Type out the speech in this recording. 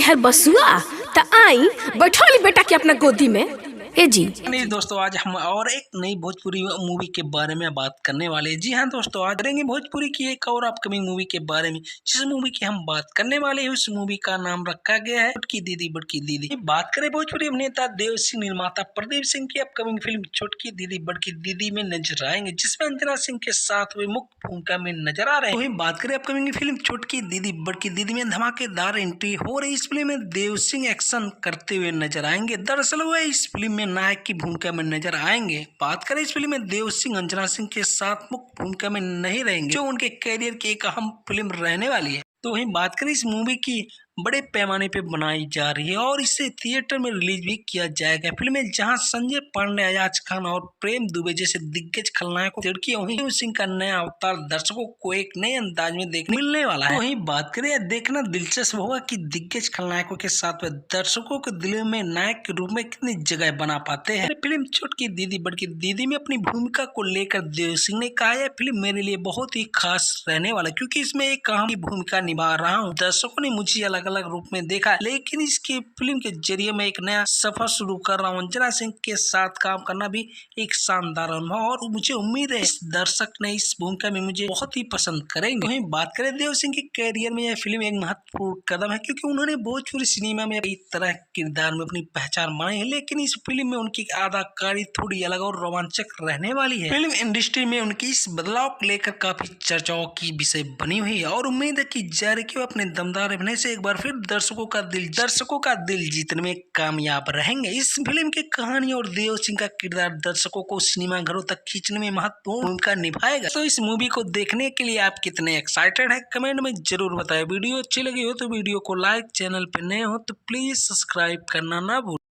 है बसुआ त आई बैठोली बेटा के अपना गोदी में। ए जी नहीं दोस्तों, आज हम और एक नई भोजपुरी मूवी के बारे में बात करने वाले हैं। जी हाँ दोस्तों, आज करेंगे भोजपुरी की एक और अपकमिंग मूवी के बारे में। जिस मूवी की हम बात करने वाले हैं उस मूवी का नाम रखा गया है छोटकी दीदी बड़की दीदी। बात करें भोजपुरी अभिनेता देव सिंह निर्माता प्रदीप सिंह की अपकमिंग फिल्म छोटकी दीदी बड़की दीदी में नजर आएंगे, जिसमें अंजना सिंह के साथ वे मुख्य भूमिका में नजर आ रहे हैं। वहीं बात करें अपकमिंग फिल्म छोटकी दीदी बड़की दीदी में धमाकेदार एंट्री हो रही इस फिल्म में देव सिंह एक्शन करते हुए नजर आएंगे। दरअसल वह इस फिल्म में नायक की भूमिका में नजर आएंगे। बात करें इस फिल्म में देव सिंह अंजना सिंह के साथ मुख्य भूमिका में नहीं रहेंगे, जो उनके कैरियर की एक अहम फिल्म रहने वाली है। तो वहीं बात करें इस मूवी की बड़े पैमाने पे बनाई जा रही है और इसे थिएटर में रिलीज भी किया जाएगा। फिल्म में जहां संजय पांडे, अयाज खान और प्रेम दुबे जैसे दिग्गज खलनायकों को लड़की, वहीं देव सिंह का नया अवतार दर्शकों को एक नए अंदाज में देखने मिलने वाला है। वहीं बात करें, यह देखना दिलचस्प होगा कि दिग्गज खलनायकों के साथ वह दर्शकों के दिल में नायक के रूप में कितनी जगह बना पाते हैं। फिल्म छोटकी दीदी बड़की दीदी में अपनी भूमिका को लेकर देव सिंह ने कहा, यह फिल्म मेरे लिए बहुत ही खास रहने वाला, क्योंकि इसमें एक अहम भूमिका निभा रहा हूँ। दर्शकों ने मुझे अलग अलग रूप में देखा, लेकिन इसकी फिल्म के जरिए मैं एक नया सफर शुरू कर रहा हूँ। अंजना सिंह के साथ काम करना भी एक शानदार अनुभव और मुझे उम्मीद है इस दर्शक ने इस भूमिका में मुझे बहुत ही पसंद करेंगे। वहीं बात करें देव सिंह के कैरियर में, यह फिल्म एक महत्वपूर्ण कदम है, क्योंकि उन्होंने भोजपुरी सिनेमा में कई तरह के किरदार में अपनी पहचान बनाई है, लेकिन इस फिल्म में उनकी अदाकारी थोड़ी अलग और रोमांचक रहने वाली है। फिल्म इंडस्ट्री में उनकी इस बदलाव को लेकर काफी चर्चाओं की विषय बनी हुई है और उम्मीद है कि जारी के अपने दमदार अभिनय से एक बार फिर दर्शकों का दिल जीतने में कामयाब रहेंगे। इस फिल्म की कहानी और देव सिंह का किरदार दर्शकों को सिनेमा घरों तक खींचने में महत्वपूर्ण भूमिका निभाएगा। तो इस मूवी को देखने के लिए आप कितने एक्साइटेड हैं, कमेंट में जरूर बताएं। वीडियो अच्छी लगी हो तो वीडियो को लाइक, चैनल पर नए हो तो प्लीज सब्सक्राइब करना ना भूलें।